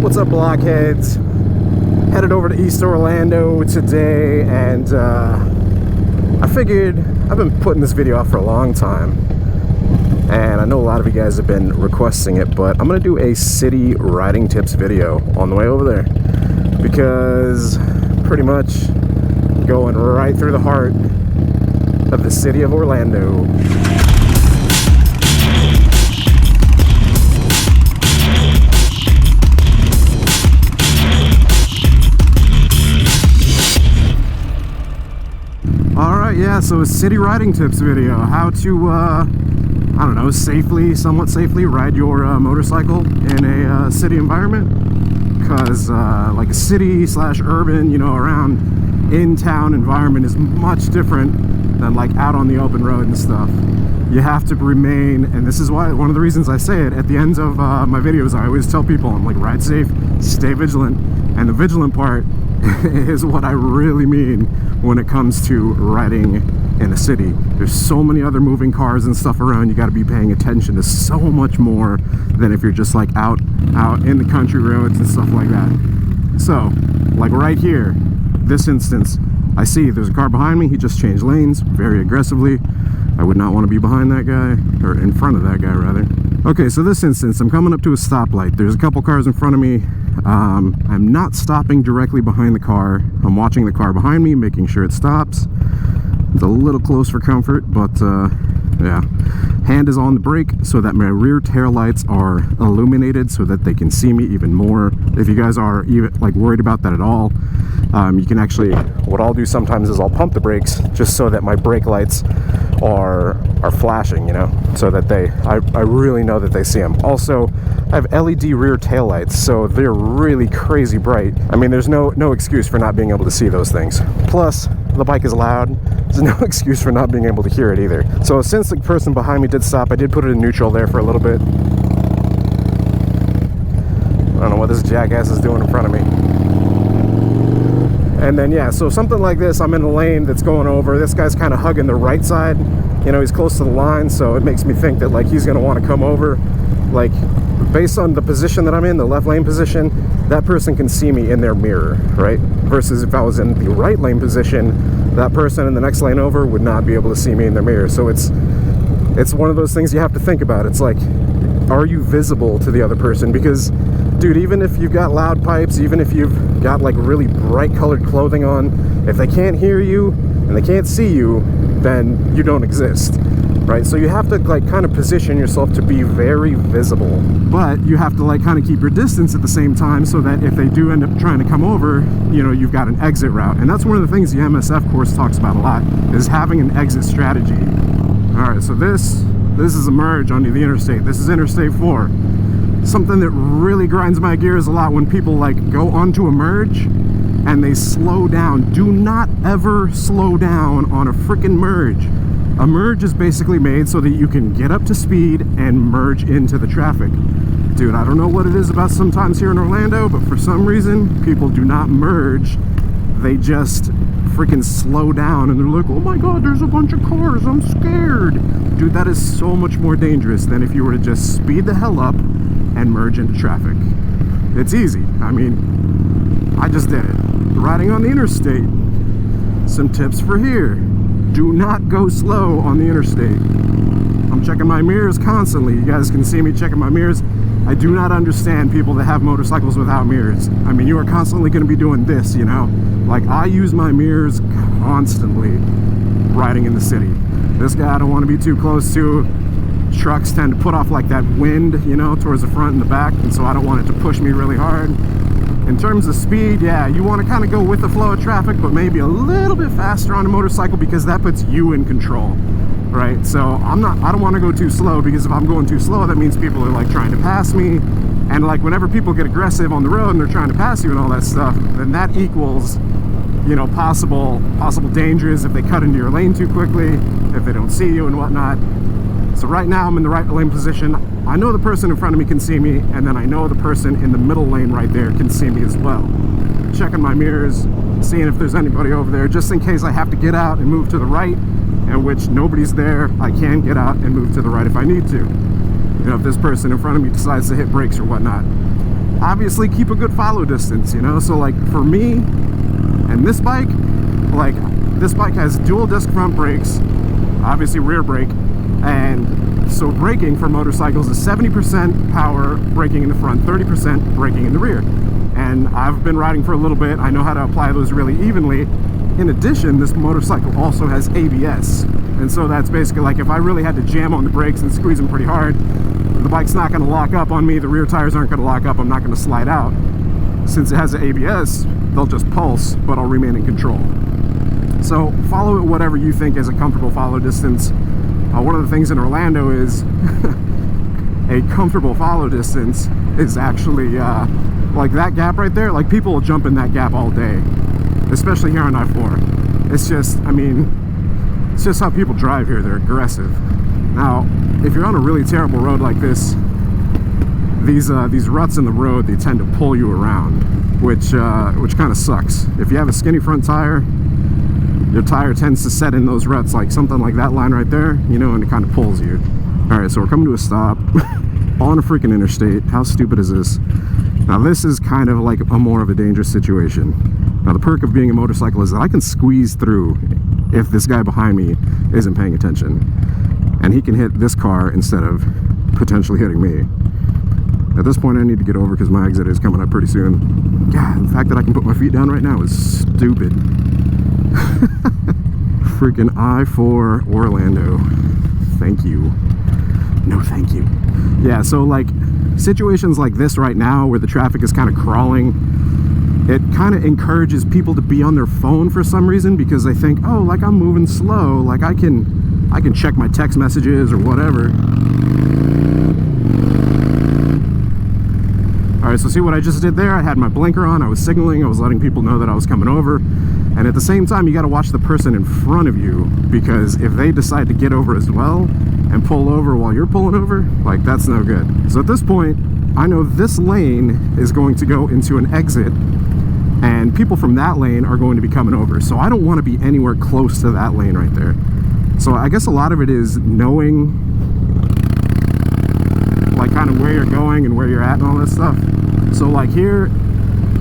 What's up, Blockheads? Headed over to East Orlando today, and I figured I've been putting this video out for a long time, and I know a lot of you guys have been requesting it, but I'm gonna do a city riding tips video on the way over there, because pretty much going right through the heart of the city of Orlando. Yeah, so a city riding tips video, how to I don't know, somewhat safely ride your motorcycle in a city environment, because like a city slash urban, you know, around in-town environment is much different than like out on the open road and stuff. You have to remain, and this is why, one of the reasons I say it at the ends of my videos, I always tell people, I'm like, ride safe, stay vigilant, and the vigilant part is what I really mean when it comes to riding in a city. There's so many other moving cars and stuff around. You got to be paying attention to so much more than if you're just like out in the country roads and stuff like that. So like right here, this instance, I see there's a car behind me. He just changed lanes very aggressively. I would not want to be behind that guy, or in front of that guy rather. Okay, so this instance, I'm coming up to a stoplight. There's a couple cars in front of me. I'm not stopping directly behind the car. I'm watching the car behind me, making sure it stops. It's a little close for comfort, but yeah. Hand is on the brake so that my rear tail lights are illuminated so that they can see me even more. If you guys are even like worried about that at all, you can actually, what I'll do sometimes is I'll pump the brakes just so that my brake lights are flashing, you know, so that I really know that they see them. Also, I have LED rear tail lights, so they're really crazy bright. I mean, there's no excuse for not being able to see those things. Plus, the bike is loud. There's no excuse for not being able to hear it either. So since the person behind me did stop, I did put it in neutral there for a little bit. I don't know what this jackass is doing in front of me. And then, yeah, so something like this, I'm in a lane that's going over. This guy's kind of hugging the right side. You know, he's close to the line, so it makes me think that, like, he's going to want to come over. Like, based on the position that I'm in, the left lane position, that person can see me in their mirror, right? Versus if I was in the right lane position, that person in the next lane over would not be able to see me in their mirror. So it's one of those things you have to think about. It's like, are you visible to the other person? Because, dude, even if you've got loud pipes, even if you've got like really bright colored clothing on, if they can't hear you and they can't see you, then you don't exist, right? So you have to like kind of position yourself to be very visible, but you have to like kind of keep your distance at the same time so that if they do end up trying to come over, you know, you've got an exit route. And that's one of the things the MSF course talks about a lot, is having an exit strategy. All right, so this is a merge onto the interstate. This is Interstate 4. Something that really grinds my gears a lot when people like go onto a merge and they slow down. Do not ever slow down on a freaking merge. A merge is basically made so that you can get up to speed and merge into the traffic. Dude, I don't know what it is about sometimes here in Orlando, but for some reason, people do not merge. They just freaking slow down and they're like, oh my god, there's a bunch of cars, I'm scared. Dude, that is so much more dangerous than if you were to just speed the hell up and merge into traffic. It's easy. I mean, I just did it. Riding on the interstate. Some tips for here. Do not go slow on the interstate. I'm checking my mirrors constantly. You guys can see me checking my mirrors. I do not understand people that have motorcycles without mirrors. I mean, you are constantly going to be doing this, you know? Like, I use my mirrors constantly riding in the city. This guy I don't want to be too close to. Trucks tend to put off like that wind, you know, towards the front and the back, and so I don't want it to push me really hard. In terms of speed, yeah, you want to kind of go with the flow of traffic, but maybe a little bit faster on a motorcycle, because that puts you in control, right? So I don't want to go too slow, because if I'm going too slow, that means people are like trying to pass me. And like whenever people get aggressive on the road and they're trying to pass you and all that stuff, then that equals, you know, possible dangers if they cut into your lane too quickly, if they don't see you and whatnot. So right now I'm in the right lane position. I know the person in front of me can see me, and then I know the person in the middle lane right there can see me as well. Checking my mirrors, seeing if there's anybody over there, just in case I have to get out and move to the right, in which nobody's there. I can get out and move to the right if I need to. You know, if this person in front of me decides to hit brakes or whatnot. obviously keep a good follow distance, you know? So like for me and this bike, like this bike has dual disc front brakes, obviously rear brake, and so braking for motorcycles is 70% power braking in the front, 30% braking in the rear. And I've been riding for a little bit. I know how to apply those really evenly. In addition, this motorcycle also has ABS. And so that's basically like if I really had to jam on the brakes and squeeze them pretty hard, the bike's not going to lock up on me, the rear tires aren't going to lock up, I'm not going to slide out. Since it has an ABS, they'll just pulse, but I'll remain in control. So follow it whatever you think is a comfortable follow distance. One of the things in Orlando is a comfortable follow distance is actually like that gap right there. Like people will jump in that gap all day, especially here on I-4. It's just, I mean, it's just how people drive here. They're aggressive. Now, if you're on a really terrible road like this, these ruts in the road, they tend to pull you around, which kind of sucks. If you have a skinny front tire, your tire tends to set in those ruts, like something like that line right there, you know, and it kind of pulls you. All right, so we're coming to a stop on a freaking interstate. How stupid is this? Now this is kind of like a more of a dangerous situation. Now the perk of being a motorcycle is that I can squeeze through if this guy behind me isn't paying attention, and he can hit this car instead of potentially hitting me. At this point I need to get over because my exit is coming up pretty soon. God, the fact that I can put my feet down right now is stupid. Freaking I-4 Orlando. Thank you. No thank you. Yeah, so like situations like this right now where the traffic is kind of crawling, it kind of encourages people to be on their phone for some reason, because they think, oh, like I'm moving slow, like I can check my text messages or whatever. All right, so see what I just did there? I had my blinker on, I was signaling, I was letting people know that I was coming over. And at the same time, you got to watch the person in front of you, because if they decide to get over as well and pull over while you're pulling over, like that's no good. So at this point, I know this lane is going to go into an exit, and people from that lane are going to be coming over. So I don't want to be anywhere close to that lane right there. So I guess a lot of it is knowing like kind of where you're going and where you're at and all that stuff. So like here,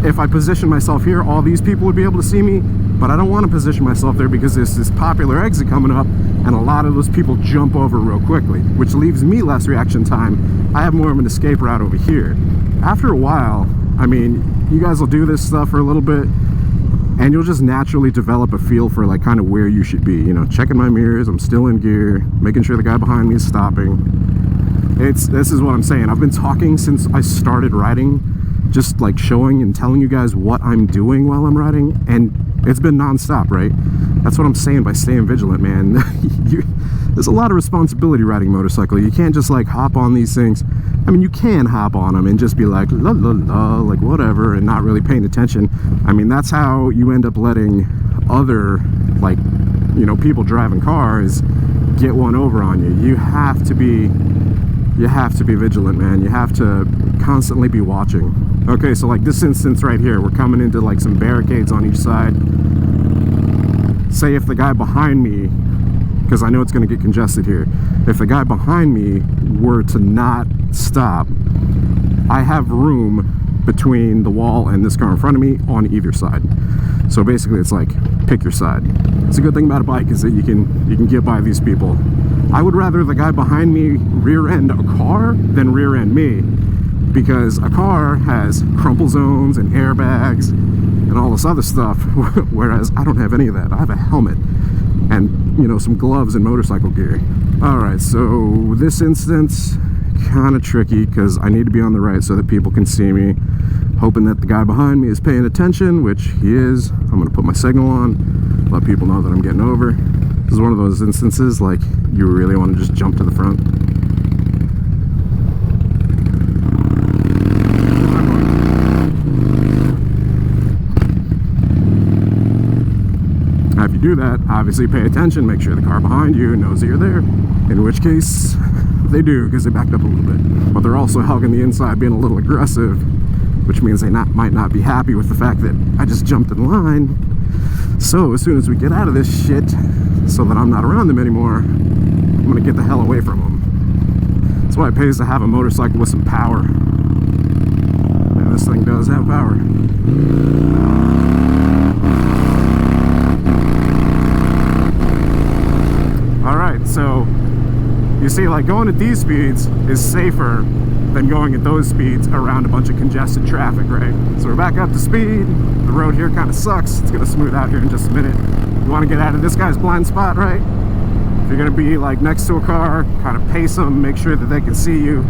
if I position myself here, all these people would be able to see me, but I don't want to position myself there because there's this popular exit coming up and a lot of those people jump over real quickly, which leaves me less reaction time. I have more of an escape route over here. After a while, I mean, you guys will do this stuff for a little bit and you'll just naturally develop a feel for like kind of where you should be, you know, checking my mirrors, I'm still in gear, making sure the guy behind me is stopping. This is what I'm saying. I've been talking since I started riding, just like showing and telling you guys what I'm doing while I'm riding, and it's been non-stop, right? That's what I'm saying by staying vigilant, man. There's a lot of responsibility riding a motorcycle. You can't just like hop on these things. I mean, you can hop on them and just be like la la la, like whatever, and not really paying attention. I mean, that's how you end up letting other, like, you know, people driving cars get one over on you. You have to be vigilant, man. You have to constantly be watching. Okay, so like this instance right here, we're coming into like some barricades on each side. Say if the guy behind me, because I know it's going to get congested here, if the guy behind me were to not stop, I have room between the wall and this car in front of me on either side. So basically it's like, pick your side. It's a good thing about a bike is that you can get by these people. I would rather the guy behind me rear end a car than rear end me, because a car has crumple zones and airbags and all this other stuff, whereas I don't have any of that. I have a helmet and, you know, some gloves and motorcycle gear. All right, so this instance, kind of tricky because I need to be on the right so that people can see me, hoping that the guy behind me is paying attention, which he is. I'm gonna put my signal on, let people know that I'm getting over. This is one of those instances like you really want to just jump to the front. Now if you do that, obviously pay attention, make sure the car behind you knows that you're there, in which case they do, because they backed up a little bit. But they're also hugging the inside, being a little aggressive, which means they might not be happy with the fact that I just jumped in line. So as soon as we get out of this shit, so that I'm not around them anymore, I'm gonna get the hell away from them. That's why it pays to have a motorcycle with some power. And power. Alright, so you see, like, going at these speeds is safer than going at those speeds around a bunch of congested traffic, right? So we're back up to speed. The road here kind of sucks. It's going to smooth out here in just a minute. You want to get out of this guy's blind spot, right? If you're going to be like next to a car, kind of pace them, make sure that they can see you,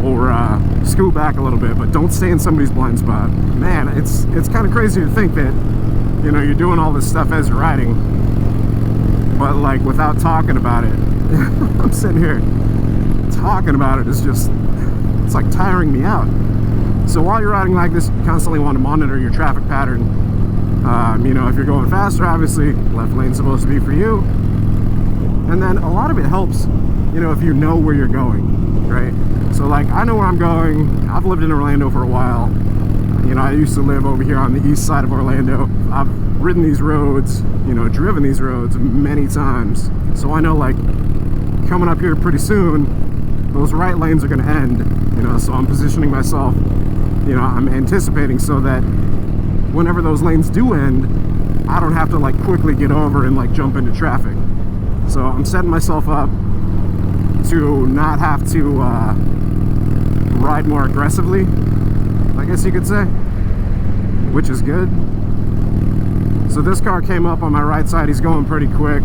or scoot back a little bit, but don't stay in somebody's blind spot. Man, it's kind of crazy to think that, you know, you're doing all this stuff as you're riding, but like without talking about it. I'm sitting here talking about it is just, it's like tiring me out. So while you're riding like this, you constantly want to monitor your traffic pattern. You know, if you're going faster, obviously left lane's supposed to be for you. And then a lot of it helps, you know, if you know where you're going, right? So like, I know where I'm going. I've lived in Orlando for a while. You know, I used to live over here on the east side of Orlando. I've ridden these roads, you know, driven these roads many times. So I know, like, coming up here pretty soon, those right lanes are going to end, you know, so I'm positioning myself, you know, I'm anticipating so that whenever those lanes do end, I don't have to like quickly get over and like jump into traffic. So I'm setting myself up to not have to ride more aggressively, I guess you could say, which is good. So this car came up on my right side. He's going pretty quick,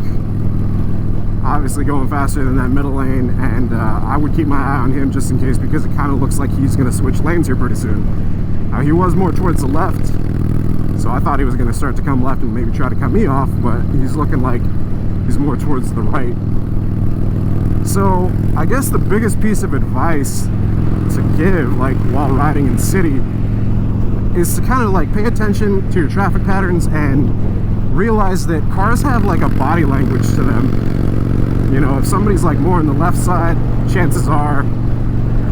obviously going faster than that middle lane, and I would keep my eye on him just in case, because it kind of looks like he's going to switch lanes here pretty soon. Now, he was more towards the left, so I thought he was going to start to come left and maybe try to cut me off, but he's looking like he's more towards the right. So I guess the biggest piece of advice to give, like, while riding in city is to kind of like pay attention to your traffic patterns and realize that cars have like a body language to them. You know, if somebody's like more on the left side, chances are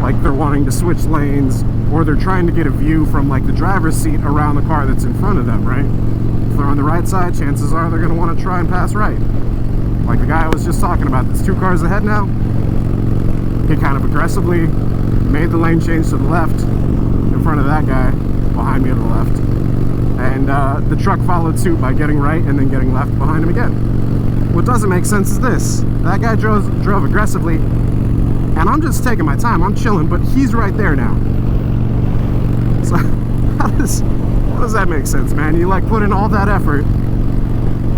like they're wanting to switch lanes, or they're trying to get a view from like the driver's seat around the car that's in front of them, right? If they're on the right side, chances are they're going to want to try and pass right. Like the guy I was just talking about, there's 2 cars ahead now. He kind of aggressively made the lane change to the left in front of that guy behind me to the left, and the truck followed suit by getting right and then getting left behind him again. What doesn't make sense is this: that guy drove aggressively, and I'm just taking my time, I'm chilling, but he's right there now. So how does that make sense, man? You like put in all that effort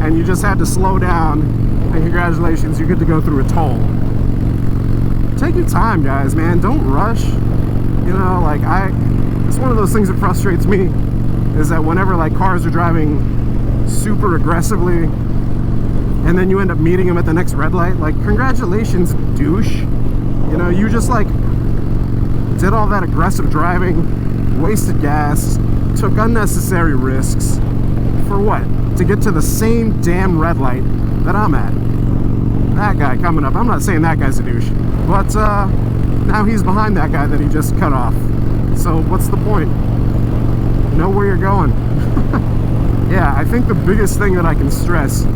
and you just had to slow down, and congratulations, you get to go through a toll. Take your time, guys, man. Don't rush. You know, like, it's one of those things that frustrates me, is that whenever like cars are driving super aggressively and then you end up meeting them at the next red light, like, congratulations, douche. You know, you just like did all that aggressive driving, wasted gas, took unnecessary risks for what? To get to the same damn red light that I'm at. That guy coming up, I'm not saying that guy's a douche, but now he's behind that guy that he just cut off. So what's the point? Know where you're going. Yeah, I think the biggest thing that I can stress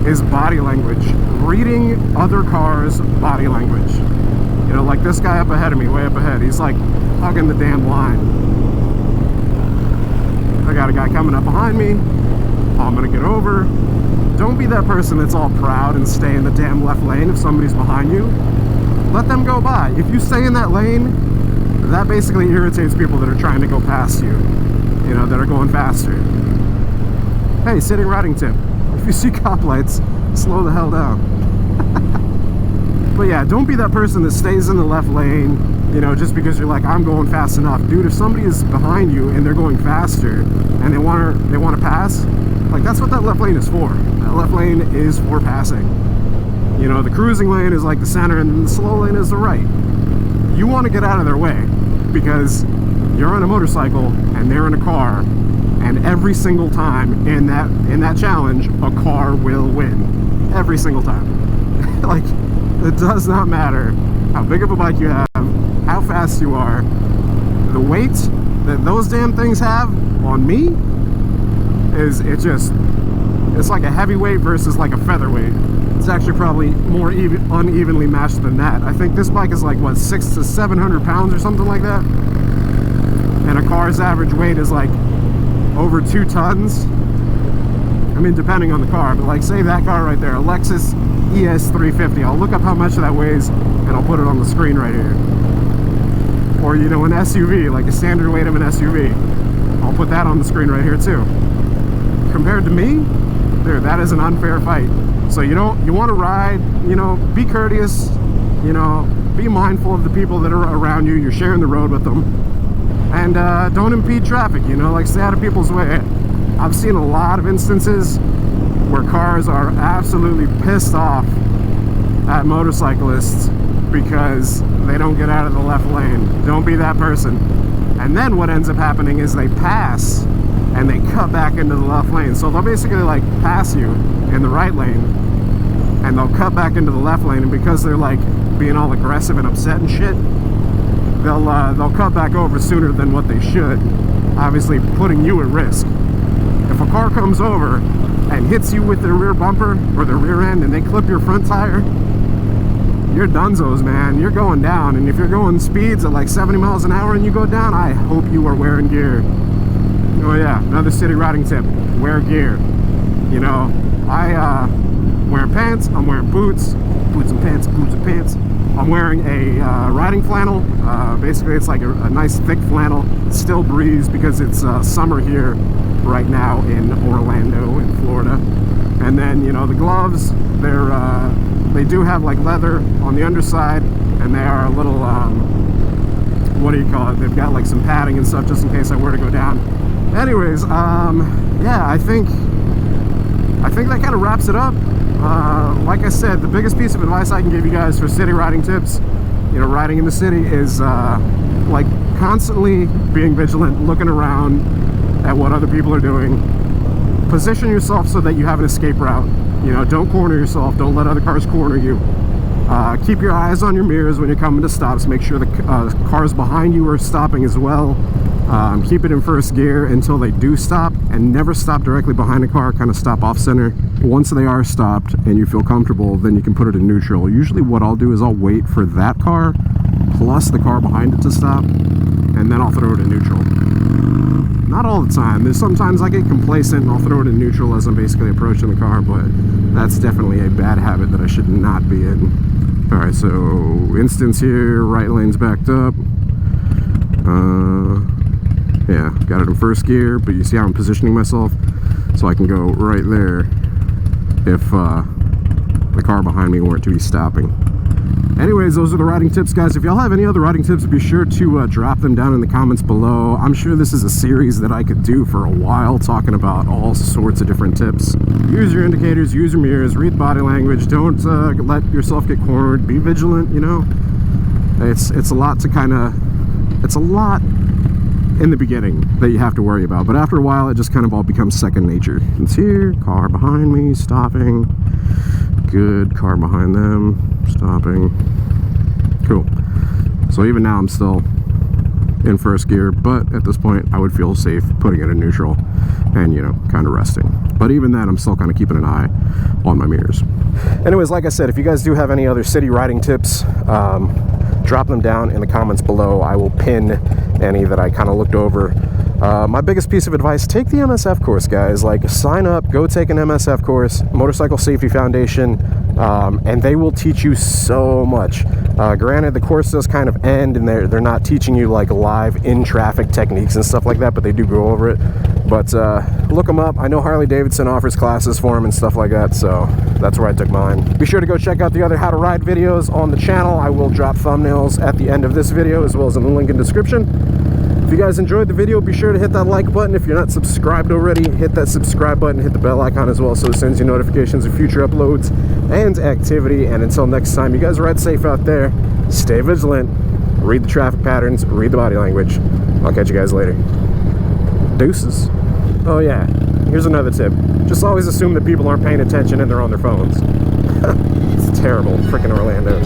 is body language. Reading other cars' body language. You know, like this guy up ahead of me, way up ahead, he's like hugging the damn line. I got a guy coming up behind me. I'm gonna get over. Don't be that person that's all proud and stay in the damn left lane if somebody's behind you. Let them go by. If you stay in that lane, that basically irritates people that are trying to go past you, you know, that are going faster. Hey, sitting riding tip: if you see cop lights, slow the hell down. But yeah, don't be that person that stays in the left lane, you know, just because you're like, I'm going fast enough. Dude, if somebody is behind you and they're going faster and they want to pass, like, that's what that left lane is for. That left lane is for passing. You know, the cruising lane is like the center, and then the slow lane is the right. You want to get out of their way because you're on a motorcycle and they're in a car, and every single time in that challenge, a car will win. Every single time. Like, it does not matter how big of a bike you have, how fast you are. The weight that those damn things have on me is, it's like a heavyweight versus like a featherweight. It's actually probably more unevenly matched than that. I think this bike is like, what, 600 to 700 pounds or something like that. and a car's average weight is like over 2 tons. I mean, depending on the car, but like say that car right there, a Lexus ES 350. I'll look up how much that weighs and I'll put it on the screen right here. Or, you know, an SUV, like a standard weight of an SUV. I'll put that on the screen right here too. Compared to me, dude, that is an unfair fight. So you want to ride, you know, be courteous, you know, be mindful of the people that are around you. You're sharing the road with them. And don't impede traffic, you know, like stay out of people's way. I've seen a lot of instances where cars are absolutely pissed off at motorcyclists because they don't get out of the left lane. Don't be that person. And then what ends up happening is they pass and they cut back into the left lane. So they'll basically like pass you in the right lane and they'll cut back into the left lane, and because they're like being all aggressive and upset and shit, they'll cut back over sooner than what they should, obviously putting you at risk. If a car comes over and hits you with their rear bumper or their rear end and they clip your front tire, you're dunzos, man. You're going down. And if you're going speeds at like 70 miles an hour and you go down, I hope you are wearing gear. Oh yeah, another city riding tip: wear gear. You know, wearing pants, I'm wearing boots and pants, boots and pants. I'm wearing a riding flannel. Basically it's like a nice thick flannel. It's still breeze because it's summer here right now in Orlando in Florida. And then, you know, the gloves, they do have like leather on the underside, and they are a little what do you call it, they've got like some padding and stuff just in case I were to go down. Anyways, yeah, I think that kind of wraps it up. Like I said, the biggest piece of advice I can give you guys for city riding tips, you know, riding in the city, is like constantly being vigilant, looking around at what other people are doing. Position yourself so that you have an escape route. You know, don't corner yourself. Don't let other cars corner you. Keep your eyes on your mirrors when you're coming to stops. Make sure the cars behind you are stopping as well. Keep it in first gear until they do stop, and never stop directly behind a car. Kind of stop off center. Once they are stopped and you feel comfortable, then you can put it in neutral. Usually what I'll do is I'll wait for that car plus the car behind it to stop, and then I'll throw it in neutral. Not all the time. There's sometimes I get complacent and I'll throw it in neutral as I'm basically approaching the car, but that's definitely a bad habit that I should not be in. Alright, so instance here, right lane's backed up. Yeah, got it in first gear, but you see how I'm positioning myself? So I can go right there if the car behind me weren't to be stopping. Anyways, those are the riding tips, guys. If y'all have any other riding tips, be sure to drop them down in the comments below. I'm sure this is a series that I could do for a while, talking about all sorts of different tips. Use your indicators, use your mirrors, read body language. Don't let yourself get cornered. Be vigilant, you know. It's a lot to kind of... It's a lot in the beginning that you have to worry about, but after a while, it just kind of all becomes second nature. It's here, car behind me, stopping. Good, car behind them, stopping. Cool. So even now I'm still in first gear, but at this point I would feel safe putting it in neutral and, you know, kind of resting. But even then I'm still kind of keeping an eye on my mirrors. Anyways, like I said, if you guys do have any other city riding tips, drop them down in the comments below. I will pin any that I kind of looked over. My biggest piece of advice: take the MSF course, guys. Like, sign up, go take an MSF course, Motorcycle Safety Foundation, and they will teach you so much. Granted, the course does kind of end, and they're not teaching you like live in traffic techniques and stuff like that, but they do go over it. But look them up. I know Harley Davidson offers classes for them and stuff like that, so that's where I took mine. Be sure to go check out the other how to ride videos on the channel. I will drop thumbnails at the end of this video, as well as in the link in the description. If you guys enjoyed the video, be sure to hit that like button. If you're not subscribed already, hit that subscribe button, hit the bell icon as well, so it sends you notifications of future uploads and activity. And until next time, you guys ride safe out there, stay vigilant, read the traffic patterns, read the body language. I'll catch you guys later. Deuces. Oh yeah, here's another tip. Just always assume that people aren't paying attention and they're on their phones. It's terrible, freaking Orlando.